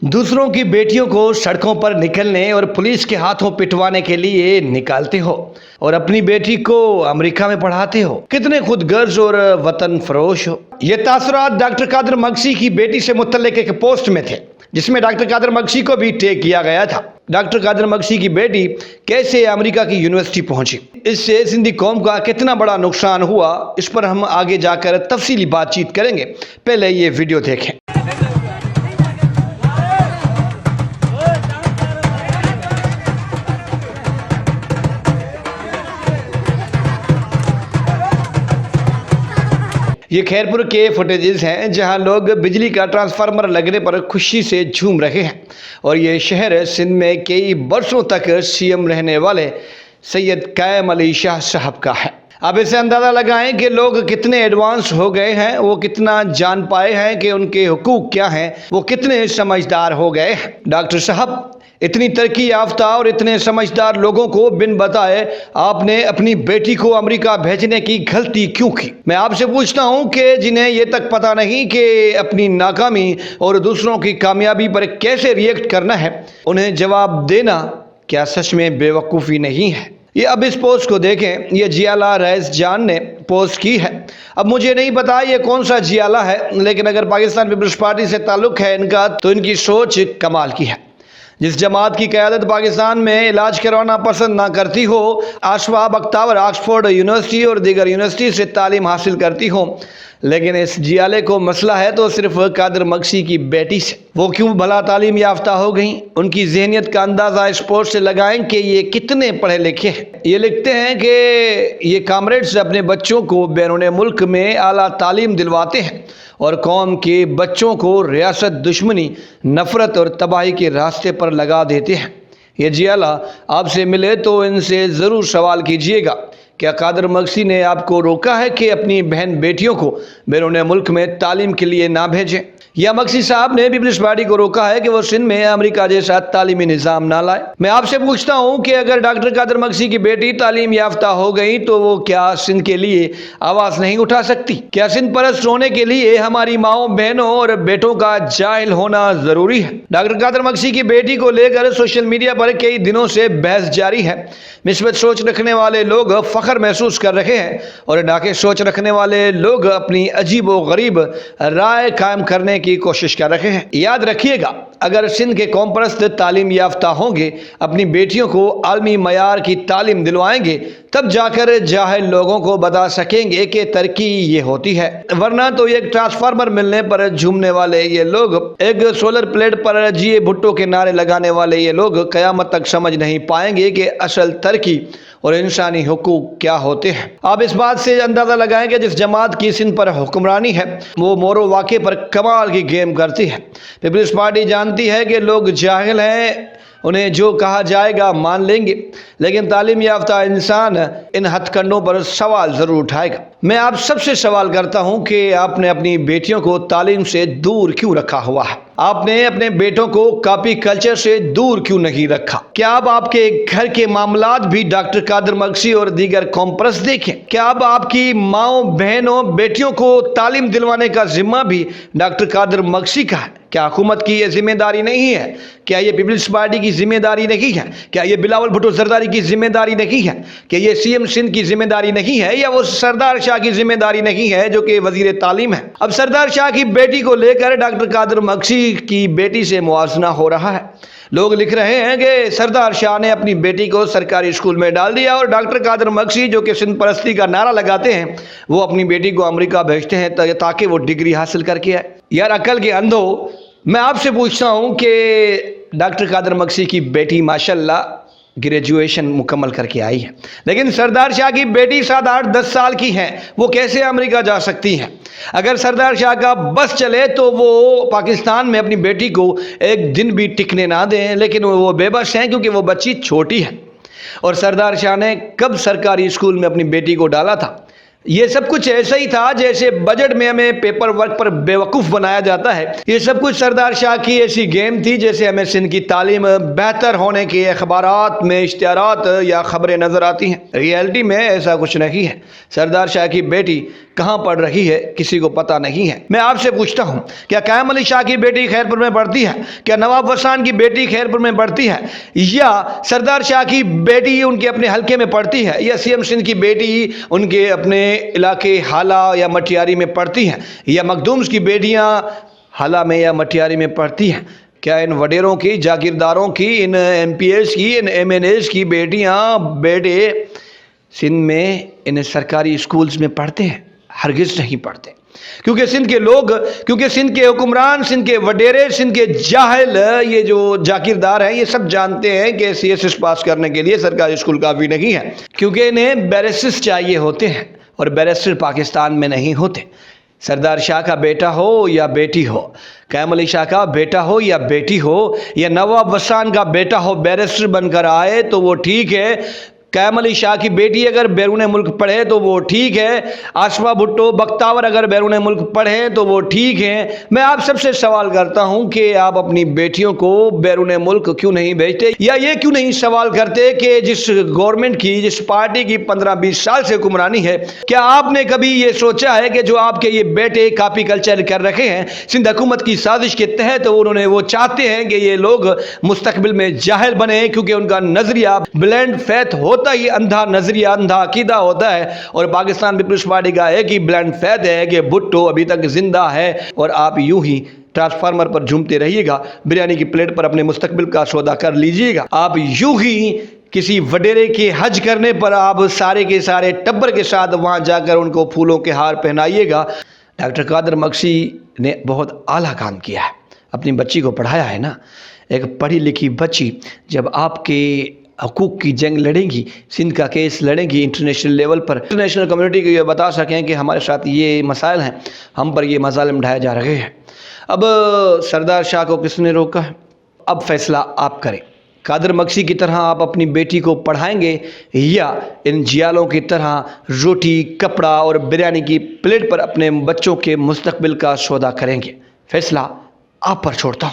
दूसरों की बेटियों को सड़कों पर निकलने और पुलिस के हाथों पिटवाने के लिए निकालते हो और अपनी बेटी को अमेरिका में पढ़ाते हो। कितने खुदगर्ज और वतन फरोश हो। ये तासुरात डॉक्टर कादर मक्सी की बेटी से मुतल्लिक एक पोस्ट में थे, जिसमें डॉक्टर कादर मक्सी को भी टैग किया गया था। डॉक्टर कादर मक्सी की बेटी कैसे अमेरिका की यूनिवर्सिटी पहुंची, इससे सिंधी कौम का कितना बड़ा नुकसान हुआ, इस पर हम आगे जाकर तफसीली बातचीत करेंगे। पहले ये वीडियो देखें। ये खैरपुर के फुटेजेस हैं जहां लोग बिजली का ट्रांसफार्मर लगने पर खुशी से झूम रहे हैं। और ये शहर सिंध में कई वर्षों तक सीएम रहने वाले सैयद कायम अली शाह साहब का है। अब इसे अंदाज़ा लगाएं कि लोग कितने एडवांस हो गए हैं, वो कितना जान पाए हैं कि उनके हुकूक क्या हैं, वो कितने समझदार हो गए हैं। डॉक्टर साहब, इतनी तरक्की याफ्ता और इतने समझदार लोगों को बिन बताए आपने अपनी बेटी को अमेरिका भेजने की गलती क्यों की? मैं आपसे पूछता हूं कि जिन्हें ये तक पता नहीं कि अपनी नाकामी और दूसरों की कामयाबी पर कैसे रिएक्ट करना है, उन्हें जवाब देना क्या सच में बेवकूफ़ी नहीं है? ये अब इस पोस्ट को देखें। ये जियाला रईस जान ने पोस्ट की है। अब मुझे नहीं पता ये कौन सा जियाला है, लेकिन अगर पाकिस्तान पीपल्स पार्टी से ताल्लुक़ है इनका, तो इनकी सोच कमाल की है। जिस जमात की क़यादत पाकिस्तान में इलाज करवाना पसंद ना करती हो, आशफा बख्तावर ऑक्सफोर्ड यूनिवर्सिटी और दीगर यूनिवर्सिटी से तालीम हासिल करती हो, लेकिन इस जियाले को मसला है तो सिर्फ कादर मक्सी की बेटी से। वो क्यों भला तालीम याफ्ता हो गई? उनकी जहनियत का अंदाज़ा इस पोस्ट से लगाएं कि ये कितने पढ़े लिखे हैं। ये लिखते हैं कि ये कामरेड्स अपने बच्चों को बैरून मुल्क में आला तालीम दिलवाते हैं और कौम के बच्चों को रियासत, दुश्मनी, नफ़रत और तबाही के रास्ते पर लगा देते हैं। ये जियाला आपसे मिले तो इनसे ज़रूर सवाल कीजिएगा, क्या कादर मक्सी ने आपको रोका है कि अपनी बहन बेटियों को बैरून मुल्क में तालीम के लिए ना भेजें? या मक्सी साहब ने पीपल्स पार्टी को रोका है कि वो सिंध में अमेरिका जैसा तालीमी निज़ाम ना लाए? मैं आपसे पूछता हूँ कि अगर डॉक्टर कादर मक्सी की बेटी तालीम याफ्ता हो गई तो वो क्या सिंध के लिए आवाज़ नहीं उठा सकती? क्या सिंध परस्त होने के लिए हमारी माओ, बहनों और बेटों का जाहिल होना ज़रूरी है? डॉक्टर कादर मक्सी की बेटी को लेकर सोशल मीडिया पर कई दिनों से बहस जारी है। मिस्बत सोच रखने वाले लोग फ़ख्र महसूस कर रहे हैं और नाके सोच रखने वाले लोग अपनी अजीब व गरीब राय कायम करने की कोशिश कर रहे हैं। याद रखिएगा, अगर सिंध के कौम परस्त तालीम याफ्ता होंगे, अपनी बेटियों को आलमी मयार की तालीम दिलवाएंगे, तब जाकर जाहिल लोगों को बता सकेंगे कि तरक्की ये होती है। वरना तो एक ट्रांसफार्मर मिलने पर झूमने वाले ये लोग, एक सोलर प्लेट पर जिए भुट्टो के नारे लगाने वाले ये लोग क़यामत तक समझ नहीं पाएंगे कि असल तरक्की और इंसानी हुकूक क्या होते हैं। आप इस बात से अंदाज़ा लगाएं कि जिस जमात की सिंध पर हुक्मरानी है, वो मोरो वाक़े पर कमाल की गेम करती है। पीपल्स पार्टी जानती है कि लोग जाहिल हैं, उन्हें जो कहा जाएगा मान लेंगे, लेकिन तालीम याफ्ता इंसान इन हथकंडों पर सवाल ज़रूर उठाएगा। मैं आप सबसे सवाल करता हूं कि आपने अपनी बेटियों को तालीम से दूर क्यों रखा हुआ है? आपने अपने बेटों को कॉपी कल्चर से दूर क्यों नहीं रखा? क्या अब आपके घर के मामलात भी डॉक्टर कादर मक्सी और दीगर कौम परस्त देखें? क्या अब आपकी माओ, बहनों, बेटियों को तालीम दिलवाने का जिम्मा भी डॉक्टर कादर मक्सी का है? क्या हुकूमत की ये जिम्मेदारी नहीं है? क्या ये पीपल्स पार्टी की जिम्मेदारी नहीं है? क्या ये बिलावल भुट्टो जरदारी की जिम्मेदारी नहीं है? क्या ये सीएम सिंध की जिम्मेदारी नहीं है? या वो सरदार शाह की जिम्मेदारी नहीं है जो कि वजीर तालीम है? अब सरदार शाह की बेटी को लेकर डॉक्टर कादर मक्सी की बेटी से मुआवजा हो रहा है। लोग लिख रहे हैं कि सरदार शाह ने अपनी बेटी को सरकारी स्कूल में डाल दिया और डॉक्टर कादर मक्सी, जो कि सिंध परस्ती का नारा लगाते हैं, वो अपनी बेटी को अमेरिका भेजते हैं ताकि वो डिग्री हासिल करके आए। यार अकल के अंधो, मैं आपसे पूछता हूँ कि डॉक्टर कादर मक्सी की बेटी माशाल्लाह ग्रेजुएशन मुकम्मल करके आई है, लेकिन सरदार शाह की बेटी 7, 8, 10 साल की है, वो कैसे अमेरिका जा सकती हैं? अगर सरदार शाह का बस चले तो वो पाकिस्तान में अपनी बेटी को एक दिन भी टिकने ना दें, लेकिन वो बेबस हैं क्योंकि वो बच्ची छोटी है। और सरदार शाह ने कब सरकारी स्कूल में अपनी बेटी को डाला था? یہ سب کچھ ایسا ہی تھا جیسے بجٹ میں ہمیں پیپر ورک پر بیوقوف بنایا جاتا ہے۔ یہ سب کچھ سردار شاہ کی ایسی گیم تھی جیسے ہمیں سندھ کی تعلیم بہتر ہونے کے اخبارات میں اشتہارات یا خبریں نظر آتی ہیں۔ ریئلٹی میں ایسا کچھ نہیں ہے۔ سردار شاہ کی بیٹی کہاں پڑھ رہی ہے کسی کو پتہ نہیں ہے۔ میں آپ سے پوچھتا ہوں، کیا قیام علی شاہ کی بیٹی خیرپور میں پڑھتی ہے؟ کیا نواب وسان کی بیٹی خیرپور میں پڑھتی ہے؟ یا سردار شاہ کی بیٹی ان کے اپنے حلقے میں پڑھتی ہے؟ یا سی ایم سندھ کی بیٹی ان کے اپنے علاقے حالہ یا مٹیاری میں پڑھتی ہیں؟ یا مخدومز کی بیٹیاں حالہ میں یا مٹیاری میں پڑھتی ہیں؟ کیا ان وڈیروں کی، جاگیرداروں کی، ان ایم پی ایس کی، ان ایم این ایس کی بیٹیاں بیٹے سندھ میں ان سرکاری اسکولز میں پڑھتے ہیں؟ ہرگز نہیں پڑھتے، کیونکہ سندھ کے لوگ، کیونکہ سندھ کے حکمران، سندھ کے وڈیرے، سندھ کے جاہل، یہ جو جاگیردار ہیں، یہ سب جانتے ہیں کہ سی ایس ایس پاس کرنے کے لیے سرکاری اسکول کافی نہیں ہے، کیونکہ انہیں بیرسٹر چاہیے ہوتے ہیں، اور بیرسٹر پاکستان میں نہیں ہوتے۔ سردار شاہ کا بیٹا ہو یا بیٹی ہو، قیام علی شاہ کا بیٹا ہو یا بیٹی ہو، یا نواب وسان کا بیٹا ہو بیرسٹر بن کر آئے تو وہ ٹھیک ہے، قیام علی شاہ کی بیٹی اگر بیرون ملک پڑھے تو وہ ٹھیک ہے، آصفہ بھٹو بختاور اگر بیرون ملک پڑھیں تو وہ ٹھیک ہے۔ میں آپ سب سے سوال کرتا ہوں کہ آپ اپنی بیٹیوں کو بیرون ملک کیوں نہیں بھیجتے، یا یہ کیوں نہیں سوال کرتے کہ جس گورنمنٹ کی، جس پارٹی کی 15-20 سال سے حکمرانی ہے، کیا آپ نے کبھی یہ سوچا ہے کہ جو آپ کے یہ بیٹے کاپی کلچر کر رکھے ہیں سندھ حکومت کی سازش کے تحت، وہ چاہتے ہیں کہ یہ لوگ مستقبل میں جاہل بنے، کیونکہ ان کا نظریہ بلینڈ فیتھ ہوتا ہی اندھا نظریہ، اندھا عقیدہ ہوتا ہے، اور پاکستان پیپلز پارٹی کا ایک ہی بلینڈ فیتھ ہے کہ بھٹو ابھی تک زندہ ہے، اور آپ یوں ہی ٹرانسفارمر پر جھومتے رہیے گا، بریانی کی پلیٹ پر اپنے مستقبل کا سودا کر لیجئے گا۔ آپ یوں ہی کسی وڈیرے کے حج کرنے پر آپ سارے کے سارے ٹبر کے ساتھ وہاں جا کر ان کو پھولوں کے ہار پہنائیے گا۔ ڈاکٹر قادر مکسی نے بہت اعلیٰ کام کیا ہے، اپنی بچی کو پڑھایا ہے نا۔ ایک پڑھی لکھی بچی جب آپ کے حقوق کی جنگ لڑیں گی، سندھ کا کیس لڑیں گی انٹرنیشنل لیول پر، انٹرنیشنل کمیونٹی کو یہ بتا سکیں کہ ہمارے ساتھ یہ مسائل ہیں، ہم پر یہ مظالم ڈھائے جا رہے ہیں۔ اب سردار شاہ کو کس نے روکا ہے؟ اب فیصلہ آپ کریں۔ قادر مکسی کی طرح آپ اپنی بیٹی کو پڑھائیں گے، یا ان جیالوں کی طرح روٹی، کپڑا اور بریانی کی پلیٹ پر اپنے بچوں کے مستقبل کا سودا کریں گے؟ فیصلہ آپ پر چھوڑتا ہوں۔